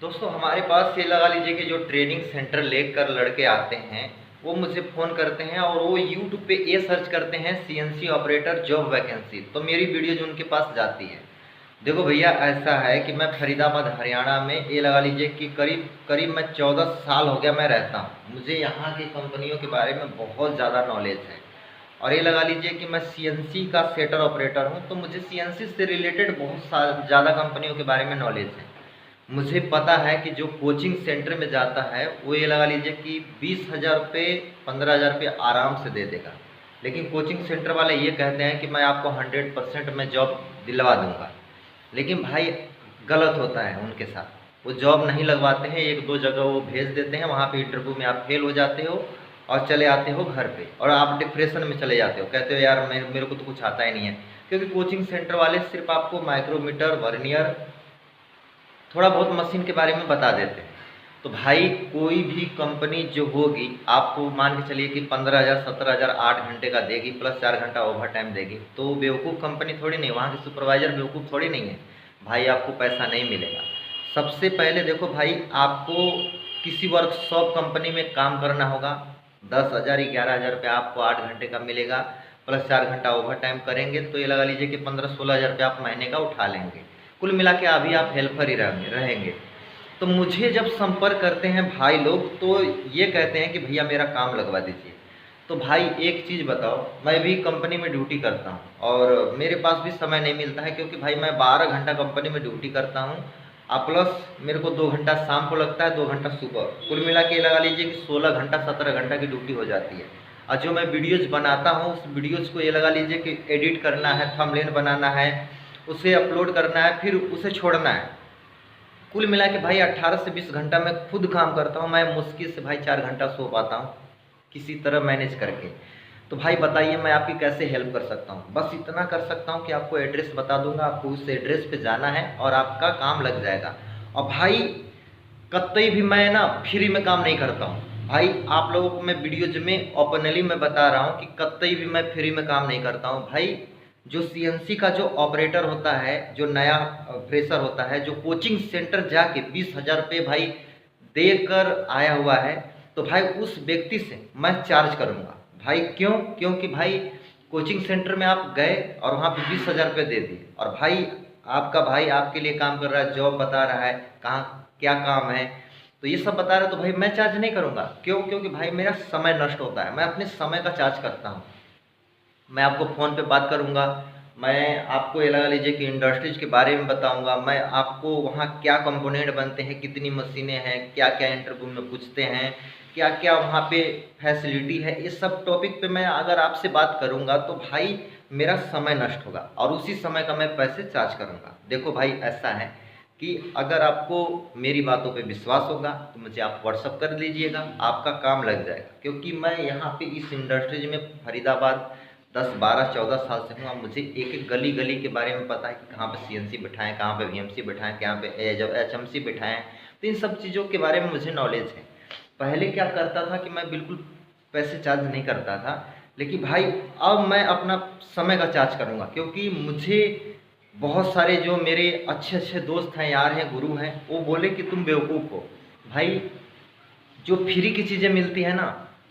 दोस्तों हमारे पास ये लगा लीजिए कि जो ट्रेनिंग सेंटर लेकर लड़के आते हैं वो मुझे फ़ोन करते हैं और वो यूट्यूब पे ये सर्च करते हैं सीएनसी ऑपरेटर जॉब वैकेंसी, तो मेरी वीडियो जो उनके पास जाती है। देखो भैया, ऐसा है कि मैं फरीदाबाद हरियाणा में ये लगा लीजिए कि करीब करीब मैं 14 साल हो गया मैं रहता हूँ। मुझे यहाँ की कंपनियों के बारे में बहुत ज़्यादा नॉलेज है। और ये लगा लीजिए कि मैं सीएनसी का सेटर ऑपरेटर हूँ, तो मुझे सीएनसी से रिलेटेड बहुत ज़्यादा कंपनियों के बारे में नॉलेज है। मुझे पता है कि जो कोचिंग सेंटर में जाता है वो ये लगा लीजिए कि 20,000 रुपये 15,000 रुपये आराम से दे देगा। लेकिन कोचिंग सेंटर वाले ये कहते हैं कि मैं आपको 100% मैं जॉब दिलवा दूंगा। लेकिन भाई गलत होता है उनके साथ, वो जॉब नहीं लगवाते हैं। एक दो जगह वो भेज देते हैं, वहाँ पे इंटरव्यू में आप फेल हो जाते हो और चले आते हो घर पे, और आप डिप्रेशन में चले जाते हो, कहते हो यार मेरे को तो कुछ आता ही नहीं है। क्योंकि कोचिंग सेंटर वाले सिर्फ आपको माइक्रोमीटर, वर्नियर, थोड़ा बहुत मशीन के बारे में बता देते हैं। तो भाई कोई भी कंपनी जो होगी आपको मान के चलिए कि 15,000 17,000 8 घंटे का देगी प्लस 4 घंटा ओवर टाइम देगी, तो वो बेवकूफ़ कंपनी थोड़ी नहीं, वहाँ के सुपरवाइजर बेवकूफ़ थोड़ी नहीं है। भाई आपको पैसा नहीं मिलेगा। सबसे पहले देखो भाई, आपको किसी वर्कशॉप कंपनी में काम करना होगा। 10,000 11,000 रुपये आपको 8 घंटे का मिलेगा, प्लस 4 घंटा ओवर टाइम करेंगे तो ये लगा लीजिए कि 15-16 हज़ार रुपये आप महीने का उठा लेंगे। कुल मिला के अभी आप हेल्पर ही रहेंगे। तो मुझे जब संपर्क करते हैं भाई लोग, तो ये कहते हैं कि भैया मेरा काम लगवा दीजिए। तो भाई एक चीज़ बताओ, मैं भी कंपनी में ड्यूटी करता हूँ और मेरे पास भी समय नहीं मिलता है, क्योंकि भाई मैं 12 घंटा कंपनी में ड्यूटी करता हूँ और प्लस मेरे को 2 घंटा शाम को लगता है, 2 घंटा सुबह। कुल मिला के लगा लीजिए कि 16 घंटा 17 घंटा की ड्यूटी हो जाती है। और जो मैं वीडियोज़ बनाता हूँ उस वीडियोज़ को ये लगा लीजिए कि एडिट करना है, थंबनेल बनाना है, उसे अपलोड करना है, फिर उसे छोड़ना है। कुल मिला के भाई 18 से 20 घंटा मैं खुद काम करता हूँ। मैं मुश्किल से भाई 4 घंटा सो पाता हूँ किसी तरह मैनेज करके। तो भाई बताइए मैं आपकी कैसे हेल्प कर सकता हूँ। बस इतना कर सकता हूँ कि आपको एड्रेस बता दूंगा, आपको उस एड्रेस पे जाना है और आपका काम लग जाएगा। और भाई कतई भी मैं ना फ्री में काम नहीं करता हूँ। भाई आप लोगों को मैं वीडियोज में ओपनली मैं बता रहा हूँ कि कतई भी मैं फ्री में काम नहीं करता हूँ। भाई जो सीएनसी का जो ऑपरेटर होता है, जो नया फ्रेशर होता है, जो कोचिंग सेंटर जाके 20,000 रुपये भाई देकर आया हुआ है, तो भाई उस व्यक्ति से मैं चार्ज करूँगा। भाई क्यों? क्योंकि भाई कोचिंग सेंटर में आप गए और वहाँ पे 20,000 रुपये दे दिए, और भाई आपका भाई आपके लिए काम कर रहा है, जॉब बता रहा है, कहाँ क्या काम है, तो ये सब बता रहा है, तो भाई मैं चार्ज नहीं करूँगा। क्यों? क्योंकि भाई मेरा समय नष्ट होता है, मैं अपने समय का चार्ज करता हूँ। मैं आपको फ़ोन पे बात करूँगा, मैं आपको ये लगा लीजिए कि इंडस्ट्रीज के बारे में बताऊँगा, मैं आपको वहाँ क्या कंपोनेंट बनते हैं, कितनी मशीनें हैं, क्या क्या इंटरव्यू में पूछते हैं, क्या क्या वहाँ पे फैसिलिटी है, इस सब टॉपिक पे मैं अगर आपसे बात करूँगा तो भाई मेरा समय नष्ट होगा और उसी समय का मैं पैसे चार्ज करूँगा। देखो भाई ऐसा है कि अगर आपको मेरी बातों पे विश्वास होगा तो मुझे आप व्हाट्सअप कर लीजिएगा, आपका काम लग जाएगा। क्योंकि मैं यहाँ पे इस इंडस्ट्रीज में फरीदाबाद 10 12 14 साल से हूँ। अब मुझे एक एक गली गली के बारे में पता है कि कहाँ पे सीएनसी बिठाएं, कहाँ पे वीएमसी बिठाएं, कहाँ पे जब एचएमसी बिठाएं। तो इन सब चीज़ों के बारे में मुझे नॉलेज है। पहले क्या करता था कि मैं बिल्कुल पैसे चार्ज नहीं करता था, लेकिन भाई अब मैं अपना समय का चार्ज करूँगा। क्योंकि मुझे बहुत सारे जो मेरे अच्छे अच्छे दोस्त हैं, यार हैं, गुरु हैं, वो बोले कि तुम बेवकूफ़ हो। भाई जो फ्री की चीज़ें मिलती है ना,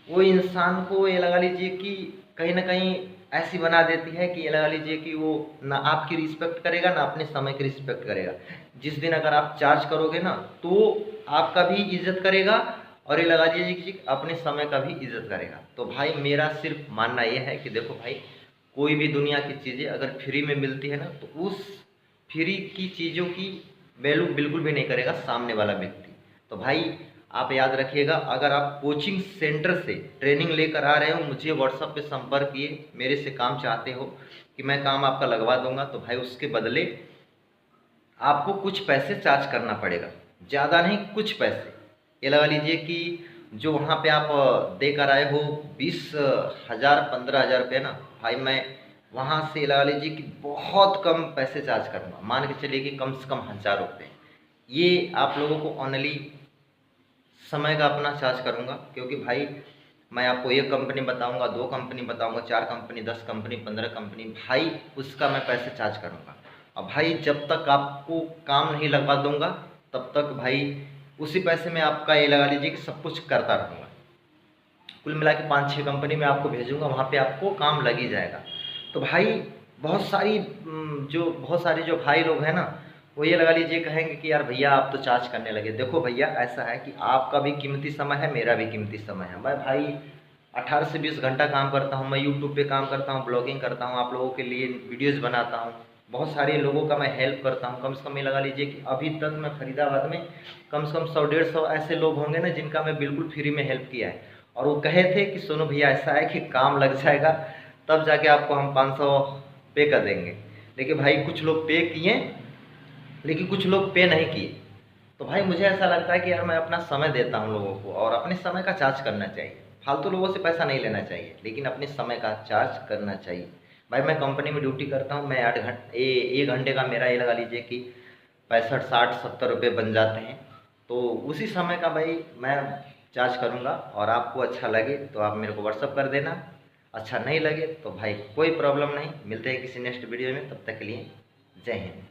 वो इंसान को ये लगा लीजिए कि कहीं ना कहीं ऐसी बना देती है कि ये लगा लीजिए कि वो ना आपकी रिस्पेक्ट करेगा ना अपने समय की रिस्पेक्ट करेगा। जिस दिन अगर आप चार्ज करोगे ना तो आपका भी इज्जत करेगा, और ये लगा लीजिए कि अपने समय का भी इज्जत करेगा। तो भाई मेरा सिर्फ मानना ये है कि देखो भाई, कोई भी दुनिया की चीज़ें अगर फ्री में मिलती है ना, तो उस फ्री की चीज़ों की वैल्यू बिल्कुल भी नहीं करेगा सामने वाला व्यक्ति। तो भाई आप याद रखिएगा, अगर आप कोचिंग सेंटर से ट्रेनिंग लेकर आ रहे हो, मुझे व्हाट्सएप पे संपर्क किए, मेरे से काम चाहते हो कि मैं काम आपका लगवा दूंगा, तो भाई उसके बदले आपको कुछ पैसे चार्ज करना पड़ेगा, ज़्यादा नहीं, कुछ पैसे। ये लगा लीजिए कि जो वहाँ पे आप देकर आए हो 20,000 15,000 रुपये ना, भाई मैं वहाँ से लगा लीजिए कि बहुत कम पैसे चार्ज करूँगा। मान के चलिए कि कम से कम 1,000 रुपये। ये आप लोगों को ऑनली समय का अपना चार्ज करूँगा। क्योंकि भाई मैं आपको एक कंपनी बताऊँगा, 2 कंपनी बताऊँगा, 4 कंपनी, 10 कंपनी, 15 कंपनी, भाई उसका मैं पैसे चार्ज करूँगा। और भाई जब तक आपको काम नहीं लगवा दूँगा तब तक भाई उसी पैसे में आपका ये लगा लीजिए कि सब कुछ करता रहूँगा। कुल मिला के 5-6 कंपनी में आपको भेजूँगा, वहाँ पे आपको काम लग ही जाएगा। तो भाई बहुत सारे जो भाई लोग हैं ना, वो ये लगा लीजिए कहेंगे कि यार भैया आप तो चार्ज करने लगे। देखो भैया, ऐसा है कि आपका भी कीमती समय है, मेरा भी कीमती समय है। मैं भाई 18 से 20 घंटा काम करता हूँ, मैं यूट्यूब पे काम करता हूँ, ब्लॉगिंग करता हूँ, आप लोगों के लिए वीडियोज़ बनाता हूँ, बहुत सारे लोगों का मैं हेल्प करता हूँ। कम से कम ये लगा लीजिए कि अभी तक मैं फरीदाबाद में कम से कम 100-150 ऐसे लोग होंगे ना जिनका मैं बिल्कुल फ्री में हेल्प किया है। और वो कहे थे कि सुनो भैया, ऐसा है कि काम लग जाएगा तब जाके आपको हम 500 पे कर देंगे। लेकिन भाई कुछ लोग पे किए, लेकिन कुछ लोग पे नहीं किए। तो भाई मुझे ऐसा लगता है कि यार मैं अपना समय देता हूँ लोगों को, और अपने समय का चार्ज करना चाहिए। फालतू लोगों से पैसा नहीं लेना चाहिए, लेकिन अपने समय का चार्ज करना चाहिए। भाई मैं कंपनी में ड्यूटी करता हूँ, मैं 1 घंटे का मेरा ये लगा लीजिए कि 65-60-70 रुपये बन जाते हैं। तो उसी समय का भाई मैं चार्ज करूँगा, और आपको अच्छा लगे तो आप मेरे को व्हाट्सअप कर देना, अच्छा नहीं लगे तो भाई कोई प्रॉब्लम नहीं। मिलते हैं किसी नेक्स्ट वीडियो में, तब तक के लिए जय हिंद।